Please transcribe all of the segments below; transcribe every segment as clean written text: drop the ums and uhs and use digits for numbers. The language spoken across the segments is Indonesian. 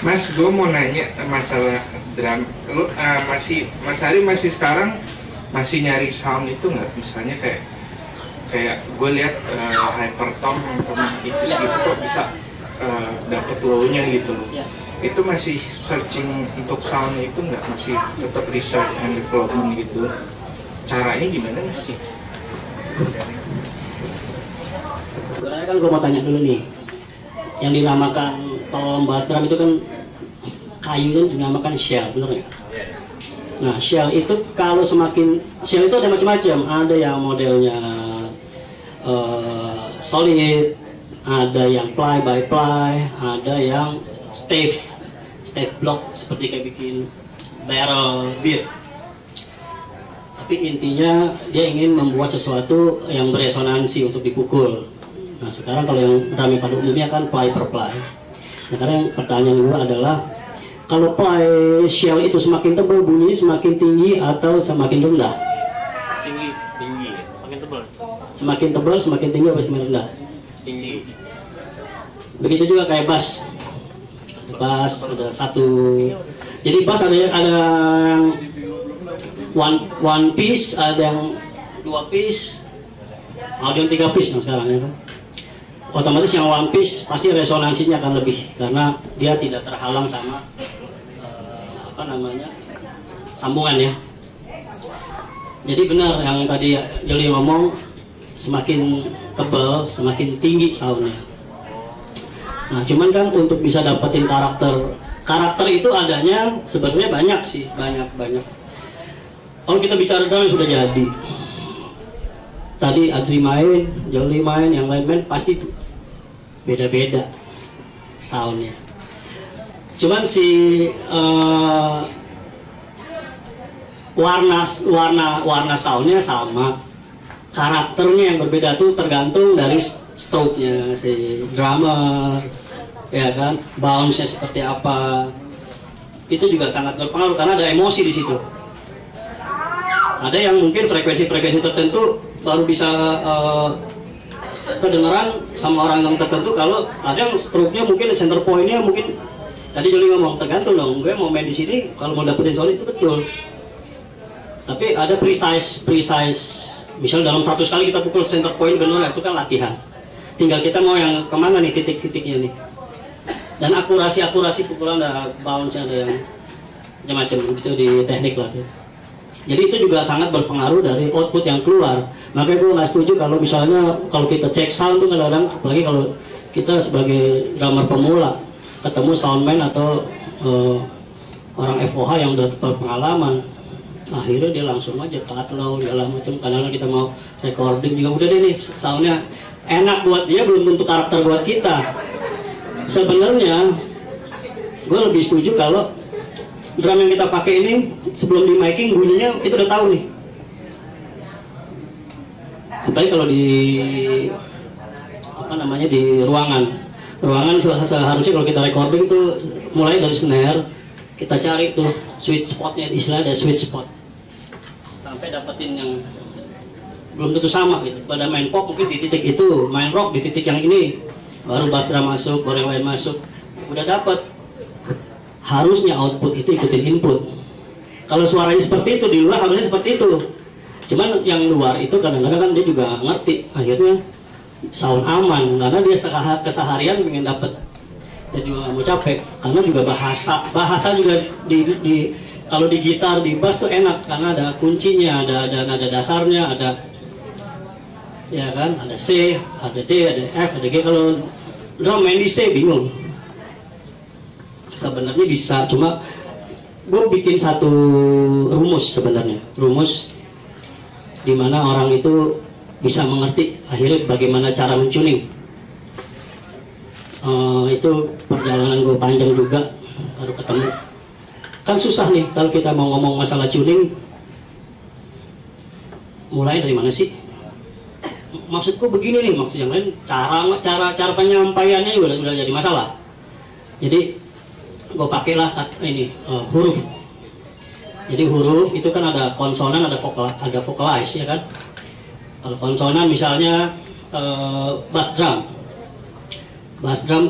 Mas, gue mau nanya masalah drum. Mas Ari masih sekarang masih nyari sound itu nggak? Misalnya kayak gue lihat Hypertone yang pernah itu gitu kok bisa dapet low-nya gitu. Itu masih searching untuk sound itu nggak? Masih tetap research and development gitu? Caranya gimana sih? Sebenarnya kan gue mau tanya dulu nih, yang dinamakan kalau bass drum itu kan kayu itu dinamakan shell, bener nggak? Nah, shell itu kalau shell itu ada macam-macam, ada yang modelnya solid, ada yang ply by ply, ada yang stave block seperti kayak bikin barrel beat. Tapi intinya dia ingin membuat sesuatu yang beresonansi untuk dipukul. Nah, sekarang kalau yang drum pada umumnya kan ply per ply. Nah, sekarang pertanyaan gue adalah, kalau ply shell itu semakin tebal bunyi semakin tinggi atau semakin rendah? Tinggi, makin tebal. Semakin tebal semakin tinggi atau semakin rendah? Tinggi. Begitu juga kayak bass. Bass ada satu. Jadi bass ada yang one piece, ada yang 2 piece, ada yang 3 piece yang sekarang ya kan. Otomatis yang one piece pasti resonansinya akan lebih karena dia tidak terhalang sama sambungan ya. Jadi benar yang tadi Joli ngomong, semakin tebal semakin tinggi soundnya. Nah, cuman kan untuk bisa dapetin karakter itu adanya sebenarnya banyak sih, banyak. Kalau kita bicara drum sudah jadi. Tadi Adri main, Joli main, yang lain main pasti beda-beda soundnya. Cuman si warna soundnya sama, karakternya yang berbeda tuh tergantung dari stroke-nya si drummer, ya kan, bounce-nya seperti apa. Itu juga sangat berpengaruh karena ada emosi di situ. Ada yang mungkin frekuensi tertentu baru bisa kedengeran sama orang yang tertentu. Kalau ada yang stroke-nya mungkin center point-nya mungkin tadi Joli ngomong tergantung dong, gue mau main di sini kalau mau dapetin sound itu betul. Tapi ada precise. Misal dalam 100 kali kita pukul center point benar, itu kan latihan. Tinggal kita mau yang kemana nih titik-titiknya nih. Dan akurasi pukulan ada bounce, ada yang macam-macam itu di teknik lah. Jadi itu juga sangat berpengaruh dari output yang keluar. Makanya gue nggak setuju kalau misalnya kalau kita cek sound tuh kadang-kadang, apalagi kalau kita sebagai drummer pemula ketemu soundman atau orang FOH yang udah berpengalaman, akhirnya dia langsung aja cut low segala macam. Kadang-kadang kita mau recording juga udah deh nih soundnya enak buat dia, belum tentu karakter buat kita. Sebenarnya gue lebih setuju kalau drum yang kita pakai ini sebelum di miking bunyinya itu udah tahu nih. Apalagi kalau di di ruangan seharusnya kalau kita recording tuh mulai dari snare kita cari tuh sweet spotnya, istilahnya ada sweet spot sampai dapetin yang belum tentu sama gitu. Pada main pop mungkin di titik itu, main rock di titik yang ini, baru bass drum masuk, baru yang lain masuk, udah dapet. Harusnya output itu ikutin input. Kalau suaranya seperti itu, di luar harusnya seperti itu. Cuman yang luar itu kadang-kadang kan dia juga ngerti, akhirnya sound aman karena dia keseharian pengen dapet. Dia juga nggak mau capek karena juga bahasa juga kalau di gitar, di bass tuh enak karena ada kuncinya, ada nada dasarnya, ada ya kan, ada C, ada D, ada F, ada G. Kalau drum main di C bingung. Sebenarnya bisa, cuma gue bikin satu rumus sebenarnya, rumus dimana orang itu bisa mengerti akhirnya bagaimana cara mentuning. Itu perjalanan gue panjang juga baru ketemu. Kan susah nih kalau kita mau ngomong masalah tuning, mulai dari mana sih? Maksudku begini nih, maksud yang lain cara penyampaiannya juga udah jadi masalah. Jadi gue pakailah ini huruf. Jadi huruf itu kan ada konsonan, ada vocalize ya kan. Kalau konsonan misalnya bass drum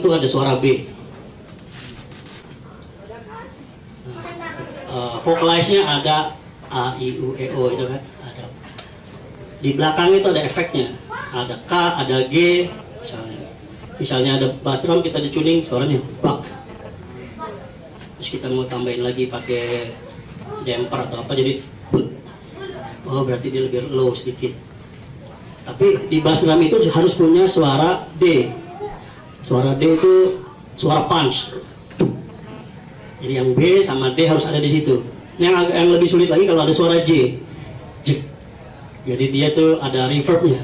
tuh ada suara B. Vocalize-nya ada A, I, U, E, O itu kan ada. Di belakang itu ada efeknya, ada K, ada G, misalnya ada bass drum, kita di tuning suaranya bak. Terus kita mau tambahin lagi pakai damper atau apa jadi oh berarti dia lebih low sedikit. Tapi di bass drum itu harus punya suara D. Suara D itu suara punch. Jadi yang B sama D harus ada di situ. Yang lebih sulit lagi kalau ada suara J. J. Jadi dia tuh ada reverbnya.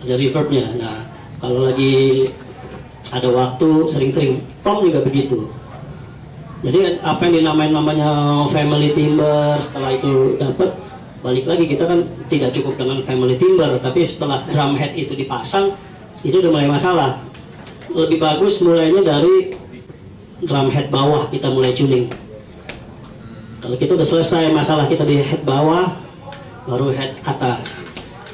Ada reverbnya. Nah, kalau lagi ada waktu sering-sering tom juga begitu. Jadi apa yang dinamain namanya family timbre, setelah itu dapat balik lagi kita kan tidak cukup dengan family timbre, tapi setelah drum head itu dipasang itu udah mulai masalah. Lebih bagus mulainya dari drum head bawah kita mulai tuning. Kalau kita udah selesai masalah kita di head bawah, baru head atas.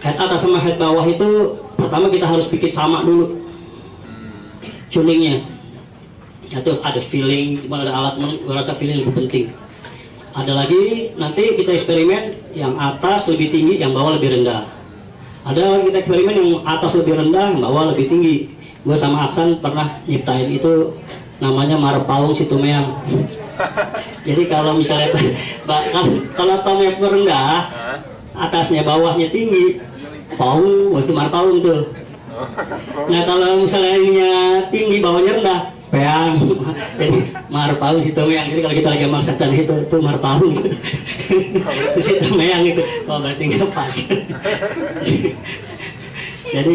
Head atas sama head bawah itu pertama kita harus bikin sama dulu tuningnya. Itu ada feeling, ada alat merasa feeling lebih penting. Ada lagi nanti kita eksperimen yang atas lebih tinggi, yang bawah lebih rendah. Ada lagi kita eksperimen yang atas lebih rendah, yang bawah lebih tinggi. Gue sama Aksan pernah nyiptain itu namanya Marpaung Situmeang. Jadi kalau misalnya kalau tomnya rendah, atasnya bawahnya tinggi, paung itu Marpaung tuh. Nah kalau misalnya tinggi bawahnya rendah, peang. Jadi Marpaung Situmeang. Jadi kalau kita lagi maksakan itu Marpaung. Situmeang itu, oh berarti nggak pas. Jadi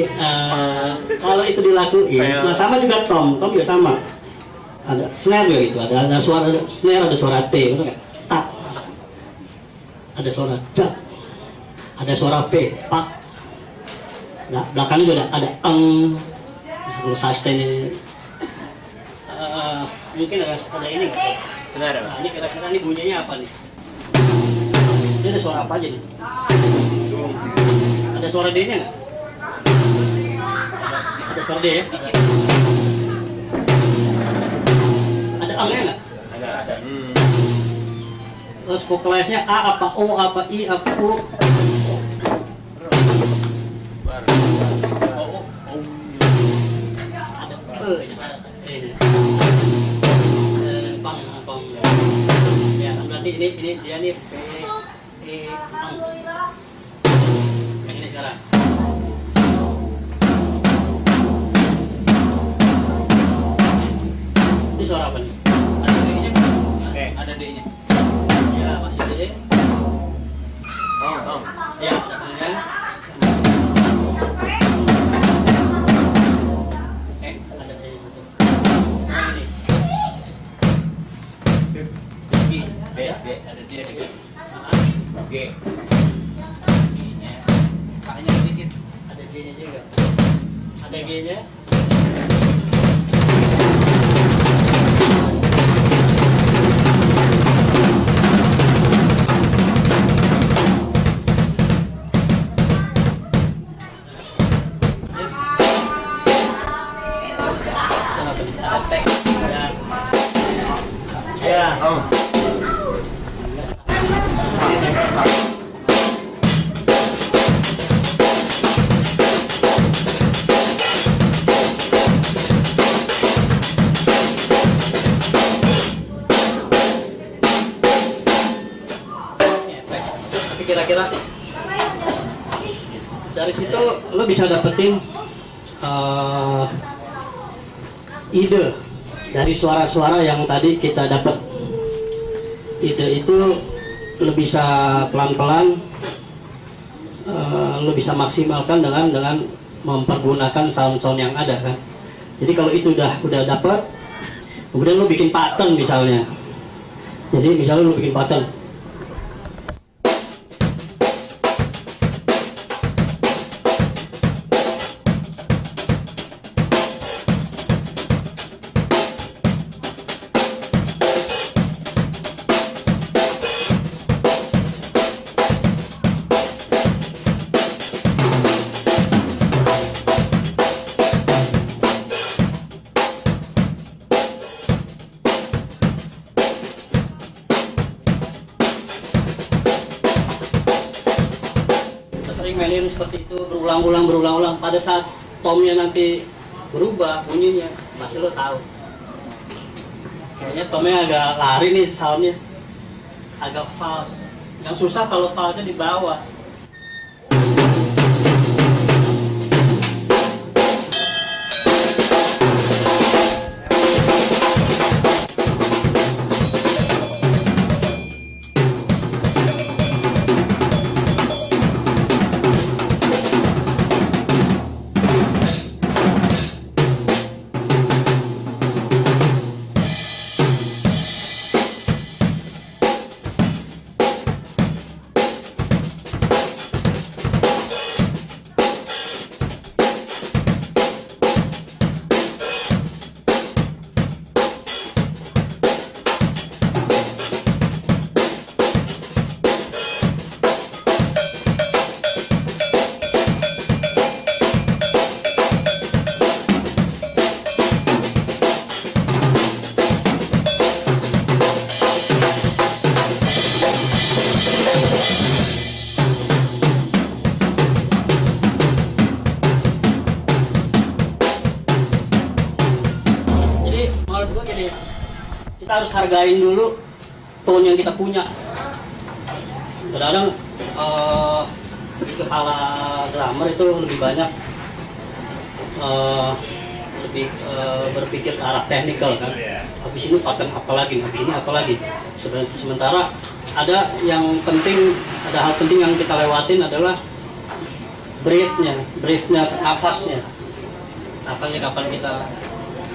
kalau itu dilakuin, nah sama juga tom juga sama. Ada snare juga gitu, ada suara snare, ada suara T, betul nggak? Tak. Ada suara dak. Ada suara P, pak. Nah, belakangnya juga ada eng. Kalau sustain ini, mungkin ada ini. Benar, Nah, ini kira-kira ini bunyinya apa nih? Ini ada suara apa aja nih? Ada suara D-nya nggak? Ada suara D ya? Ada A-nya nggak? Ada. Terus vocalize-nya A apa O apa I apa U? Ada E-nya. Pang. Ya kan berarti ini dia nih P E pang. Yang ini sekarang. Ini suara apa nih? Ada D-nya. Oke, ada D-nya. Ya masih D. Oh. Ya kemudian. Ada D. Sekarang ini. D, ada D. G. G-nya. Paknya sedikit. Ada J-nya juga. Ada G-nya. Ya. Oh. Tapi kira-kira dari situ lo bisa dapetin ide dari suara-suara yang tadi kita dapat. Ide itu lo bisa pelan-pelan lo bisa maksimalkan dengan mempergunakan sound-sound yang ada kan. Jadi kalau itu udah dapat, kemudian lo bikin pattern misalnya. Jadi misalnya lo bikin pattern. main seperti itu berulang-ulang. Pada saat tomnya nanti berubah bunyinya, pasti lo tahu. Kayaknya tomnya agak lari nih soundnya, agak false. Yang susah kalau false-nya di bawah. Kita harus hargain dulu tone yang kita punya. Kadang-kadang di kepala drummer itu lebih banyak berpikir ke arah teknikal kan. Habis ini pattern apa lagi, habis ini apa lagi. Sementara ada yang penting, ada hal penting yang kita lewatin adalah breathnya, nafasnya kapan kita.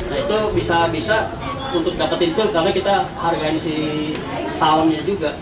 Nah itu bisa untuk dapetin itu karena kita hargain si soundnya juga.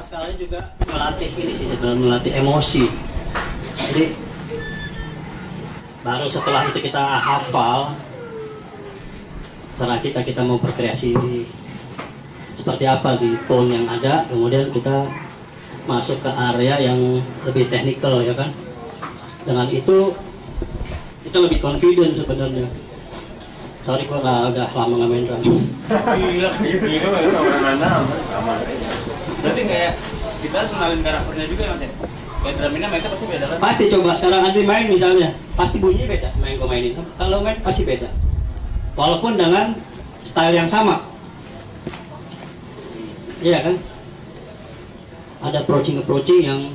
Sekarang juga melatih ini sih, melatih emosi. Jadi baru setelah itu kita hafal, setelah kita mau berkreasi seperti apa di tone yang ada, kemudian kita masuk ke area yang lebih teknikal ya kan. Dengan itu kita lebih confident sebenarnya. Sorry gua udah lama nggak main drum. Gila mana sama. Berarti kayak kita harus kenalin karakternya juga ya Mas ya? Kayak drum ini mereka pasti beda kan? Pasti coba sekarang nanti main misalnya, pasti bunyinya beda main gue mainin. Kalau main pasti beda. Walaupun dengan style yang sama. Iya kan? Ada approaching yang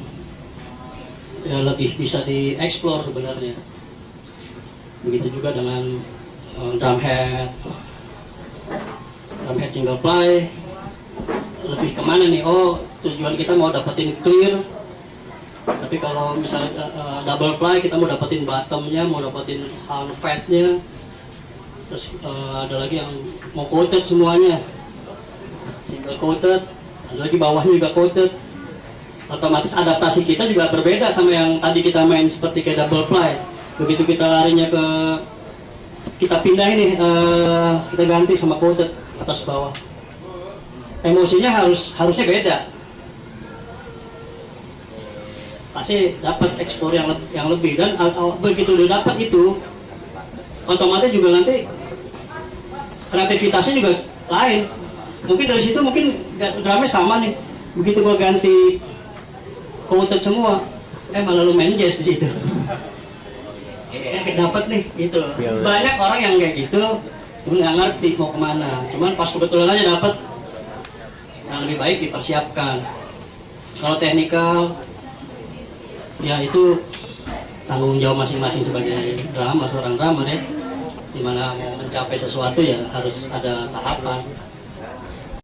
lebih bisa dieksplor sebenarnya. Begitu juga dengan drum head single ply. Lebih kemana nih? Oh, tujuan kita mau dapetin clear. Tapi kalau misalnya double ply kita mau dapetin bottomnya, mau dapetin sound fatnya. Terus ada lagi yang mau coated semuanya, single coated. Ada lagi bawahnya juga coated. Otomatis adaptasi kita juga berbeda sama yang tadi kita main seperti kayak double ply. Begitu kita larinya ke kita pindah ini, kita ganti sama coated atas bawah. Emosinya harusnya beda. Pasti dapat eksplor yang lebih, dan begitu udah dapat itu, otomatis juga nanti kreativitasnya juga lain. Mungkin dari situ mungkin drumnya sama nih. Begitu gua ganti coated semua, malah lu main jazz di situ. Dapat nih gitu. Banyak orang yang kayak gitu, cuma nggak ngerti mau kemana. Cuman pas kebetulan aja dapat, yang lebih baik dipersiapkan. Kalau teknikal, ya itu tanggung jawab masing-masing sebagai drummer, seorang drummer ya. Dimana mau mencapai sesuatu ya harus ada tahapan.